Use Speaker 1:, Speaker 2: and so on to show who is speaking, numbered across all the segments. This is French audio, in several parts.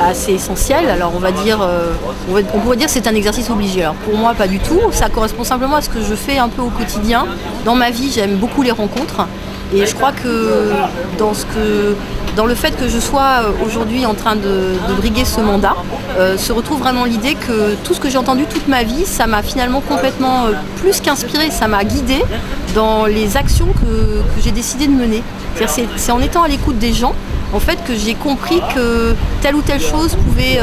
Speaker 1: assez essentiel. Alors on va dire, on pourrait dire que c'est un exercice obligé. Alors pour moi, pas du tout. Ça correspond simplement à ce que je fais un peu au quotidien. Dans ma vie, j'aime beaucoup les rencontres. Et je crois que dans le fait que je sois aujourd'hui en train de briguer ce mandat, se retrouve vraiment l'idée que tout ce que j'ai entendu toute ma vie, ça m'a finalement complètement plus qu'inspiré, ça m'a guidée dans les actions que j'ai décidé de mener. C'est en étant à l'écoute des gens en fait que j'ai compris que telle ou telle chose pouvait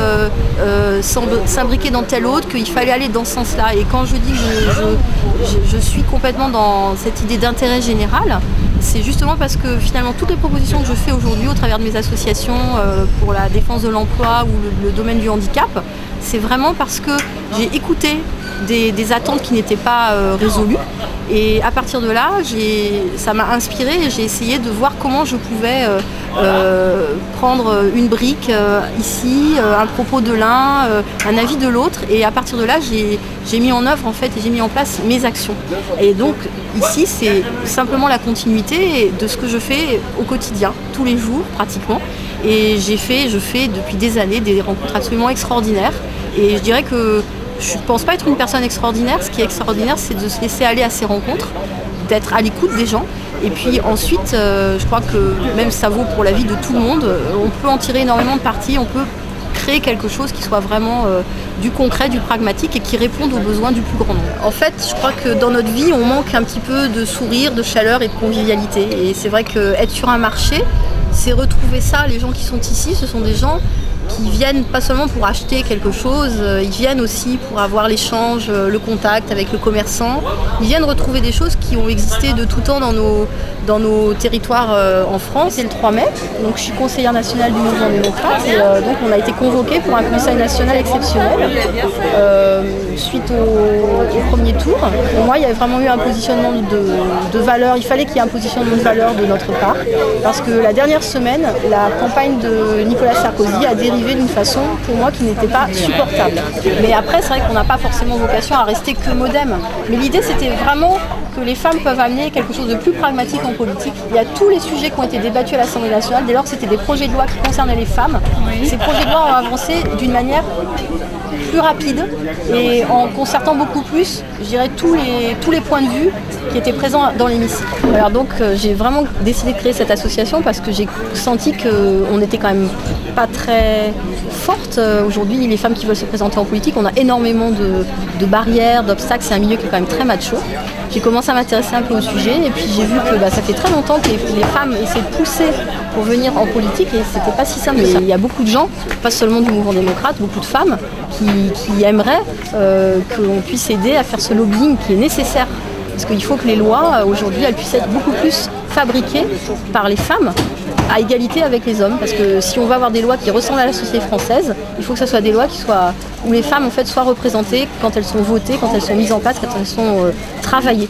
Speaker 1: s'imbriquer dans telle autre, qu'il fallait aller dans ce sens-là. Et quand je dis que je suis complètement dans cette idée d'intérêt général, c'est justement parce que finalement toutes les propositions que je fais aujourd'hui au travers de mes associations pour la défense de l'emploi ou le domaine du handicap, c'est vraiment parce que j'ai écouté des attentes qui n'étaient pas résolues. Et à partir de là, ça m'a inspirée et j'ai essayé de voir comment je pouvais prendre une brique ici, un propos de l'un, un avis de l'autre. Et à partir de là, j'ai mis en œuvre en fait et j'ai mis en place mes actions. Et donc ici, c'est simplement la continuité de ce que je fais au quotidien, tous les jours pratiquement. Et je fais depuis des années des rencontres absolument extraordinaires. Et je dirais que je ne pense pas être une personne extraordinaire. Ce qui est extraordinaire, c'est de se laisser aller à ces rencontres, d'être à l'écoute des gens. Et puis ensuite, je crois que même ça vaut pour la vie de tout le monde. On peut en tirer énormément de parti, on peut créer quelque chose qui soit vraiment du concret, du pragmatique et qui réponde aux besoins du plus grand nombre. En fait, je crois que dans notre vie, on manque un petit peu de sourire, de chaleur et de convivialité. Et c'est vrai qu'être sur un marché, c'est retrouver ça. Les gens qui sont ici, ce sont des gens qui viennent pas seulement pour acheter quelque chose, ils viennent aussi pour avoir l'échange, le contact avec le commerçant. Ils viennent retrouver des choses qui ont existé de tout temps dans nos territoires en France. C'est le 3 mai, donc je suis conseillère nationale du mouvement démocrate et donc on a été convoqués pour un conseil national exceptionnel suite au premier tour. Pour moi, il y avait vraiment eu un positionnement de valeur, il fallait qu'il y ait un positionnement de valeur de notre part parce que la dernière semaine, la campagne de Nicolas Sarkozy a dérivé d'une façon pour moi qui n'était pas supportable. Mais après, c'est vrai qu'on n'a pas forcément vocation à rester que modem. Mais l'idée, c'était vraiment que les femmes peuvent amener quelque chose de plus pragmatique en politique. Il y a tous les sujets qui ont été débattus à l'Assemblée nationale, dès lors que c'était des projets de loi qui concernaient les femmes. Oui. Ces projets de loi ont avancé d'une manière plus rapide et en concertant beaucoup plus, je dirais, tous les points de vue qui étaient présents dans l'hémicycle. Alors donc j'ai vraiment décidé de créer cette association parce que j'ai senti qu'on n'était quand même pas très forte. Aujourd'hui, les femmes qui veulent se présenter en politique, on a énormément de barrières, d'obstacles, c'est un milieu qui est quand même très macho. J'ai commencé à m'intéresser un peu au sujet et puis j'ai vu que ça fait très longtemps que les femmes essaient de pousser pour venir en politique et c'était pas si simple. Mais il y a beaucoup de gens, pas seulement du mouvement démocrate, beaucoup de femmes qui aimeraient qu'on puisse aider à faire ce lobbying qui est nécessaire. Parce qu'il faut que les lois, aujourd'hui, elles puissent être beaucoup plus fabriquées par les femmes à égalité avec les hommes. Parce que si on veut avoir des lois qui ressemblent à la société française, il faut que ce soit des lois où les femmes en fait, soient représentées quand elles sont votées, quand elles sont mises en place, quand elles sont travaillées.